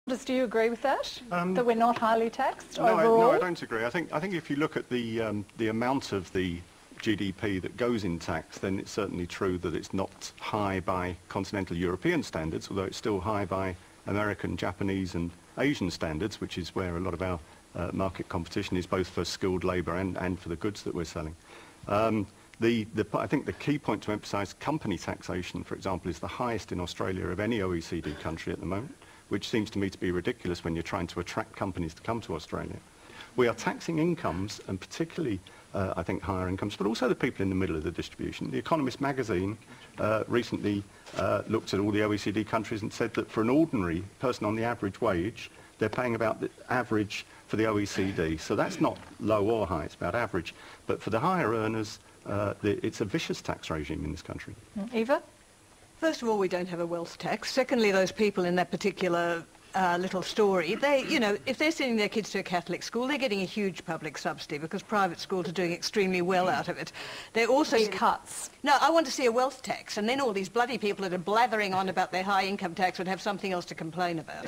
Do you agree with that? That we're not highly taxed no, overall? No, I don't agree. I think if you look at the amount of the GDP that goes in tax, then it's certainly true that it's not high by continental European standards, although it's still high by American, Japanese and Asian standards, which is where a lot of our market competition is, both for skilled labour and for the goods that we're selling. I think the key point to emphasise, company taxation, for example, is the highest in Australia of any OECD country at the moment, which seems to me to be ridiculous when you're trying to attract companies to come to Australia. We are taxing incomes, and particularly, I think, higher incomes, but also the people in the middle of the distribution. The Economist magazine recently looked at all the OECD countries and said that for an ordinary person on the average wage, they're paying about the average for the OECD. So that's not low or high, it's about average. But for the higher earners, it's a vicious tax regime in this country. Eva? First of all, we don't have a wealth tax. Secondly, those people in that particular little story, they, you know, if they're sending their kids to a Catholic school, they're getting a huge public subsidy because private schools are doing extremely well out of it. They're also cuts. No, I want to see a wealth tax, and then all these bloody people that are blathering on about their high income tax would have something else to complain about.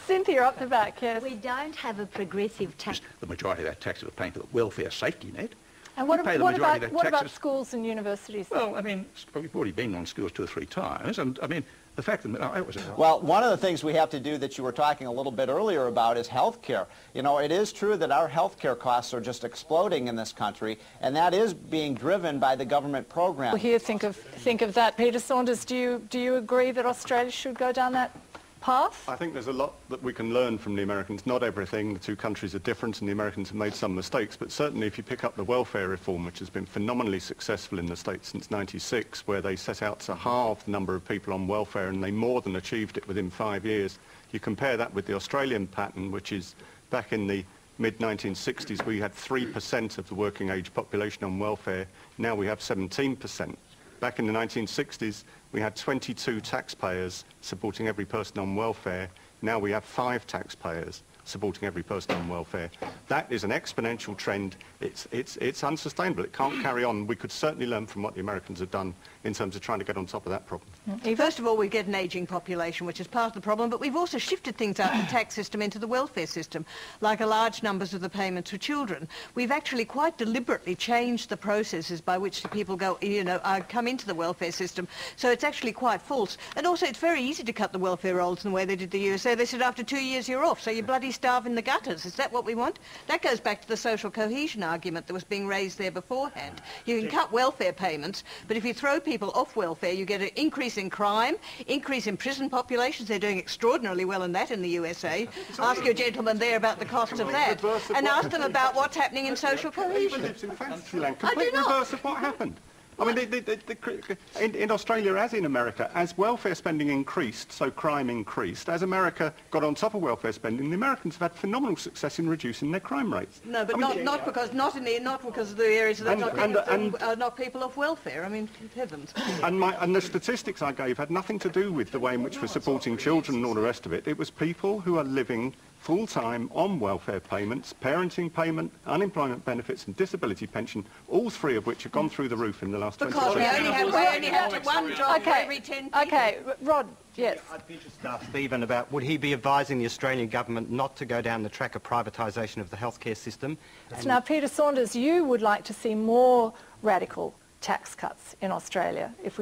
Cynthia, up the back, yes. We don't have a progressive tax. The majority of that tax is paying for the welfare safety net. And what about schools and universities? Well, I mean, we've already been on schools 2 or 3 times, and I mean, the fact that Well, one of the things we have to do that you were talking a little bit earlier about is health care. You know, it is true that our health care costs are just exploding in this country, and that is being driven by the government program. Well, here, think of that. Peter Saunders, do you agree that Australia should go down that path? I think there's a lot that we can learn from the Americans. Not everything. The two countries are different and the Americans have made some mistakes, but certainly if you pick up the welfare reform, which has been phenomenally successful in the States since '96, where they set out to halve the number of people on welfare and they more than achieved it within 5 years. You compare that with the Australian pattern, which is back in the mid-1960s, we had 3% of the working age population on welfare. Now we have 17%. Back in the 1960s, we had 22 taxpayers supporting every person on welfare. Now we have 5 taxpayers supporting every person on welfare. That is an exponential trend. It's unsustainable. It can't carry on. We could certainly learn from what the Americans have done in terms of trying to get on top of that problem. First of all, we get an ageing population, which is part of the problem, but we've also shifted things out of the tax system into the welfare system, like a large numbers of the payments for children. We've actually quite deliberately changed the processes by which the people go, you know, come into the welfare system, so it's actually quite false. And also, it's very easy to cut the welfare rolls in the way they did the USA. They said after 2 years you're off, so you bloody starve in the gutters. Is that what we want? That goes back to the social cohesion argument that was being raised there beforehand. You can cut welfare payments, but if you throw people off welfare, you get an increase in crime, increase in prison populations. They're doing extraordinarily well in that in the USA. Ask your gentleman there about the cost of that, and ask them about what's happening in social cohesion. Lives in Fantasyland. Complete reverse of what happened. I mean, in Australia, as in America, as welfare spending increased, so crime increased. As America got on top of welfare spending, the Americans have had phenomenal success in reducing their crime rates. No, but not because of the areas that are not people off welfare. I mean, heavens. And the statistics I gave had nothing to do with the way in which we're supporting children and all the rest of it. It was people who are living full-time on welfare payments, parenting payment, unemployment benefits and disability pension, all 3 of which have gone through the roof in the last 20 years. Because we only have one job for every 10 people. Okay, Rod, yes. I'd be interested to ask Stephen about, would he be advising the Australian government not to go down the track of privatisation of the healthcare system? So now, Peter Saunders, you would like to see more radical tax cuts in Australia. If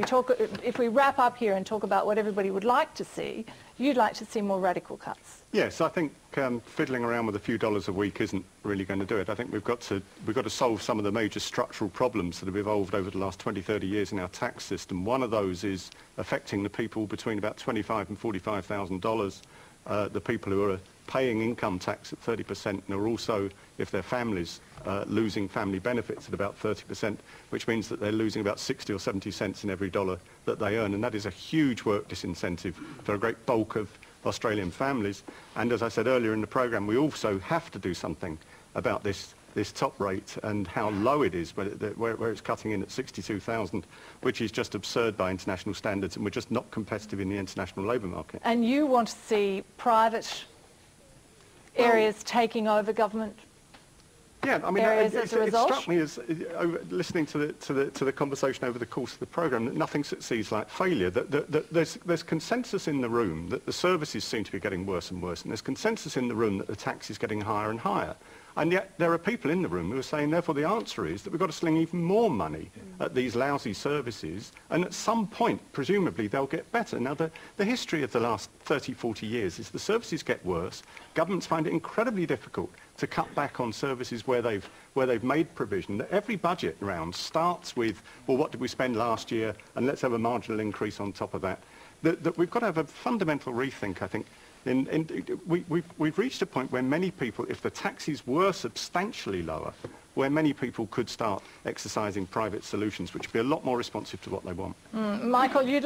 we wrap up here and talk about what everybody would like to see, you'd like to see more radical cuts. Yes, I think fiddling around with a few dollars a week isn't really going to do it. I think we've got to solve some of the major structural problems that have evolved over the last 20, 30 years in our tax system. One of those is affecting the people between about $25,000 and $45,000, the people who are paying income tax at 30% and are also, if their families, losing family benefits at about 30%, which means that they're losing about 60 or 70 cents in every dollar that they earn, and that is a huge work disincentive for a great bulk of Australian families. And as I said earlier in the programme, we also have to do something about this top rate and how low it is, where it's cutting in at 62,000, which is just absurd by international standards, and we're just not competitive in the international labour market. And you want to see private areas taking over government Yeah, I mean, areas it as a result? struck me as listening to the conversation over the course of the programme that nothing succeeds like failure. That there's consensus in the room that the services seem to be getting worse and worse, and there's consensus in the room that the tax is getting higher and higher. And yet there are people in the room who are saying, therefore, the answer is that we've got to sling even more money at these lousy services, and at some point, presumably, they'll get better. Now, the history of the last 30, 40 years is the services get worse. Governments find it incredibly difficult to cut back on services where they've made provision. That every budget round starts with, well, what did we spend last year, and let's have a marginal increase on top of that. That we've got to have a fundamental rethink, I think. We've reached a point where many people, if the taxes were substantially lower, where many people could start exercising private solutions, which would be a lot more responsive to what they want. Michael, you'd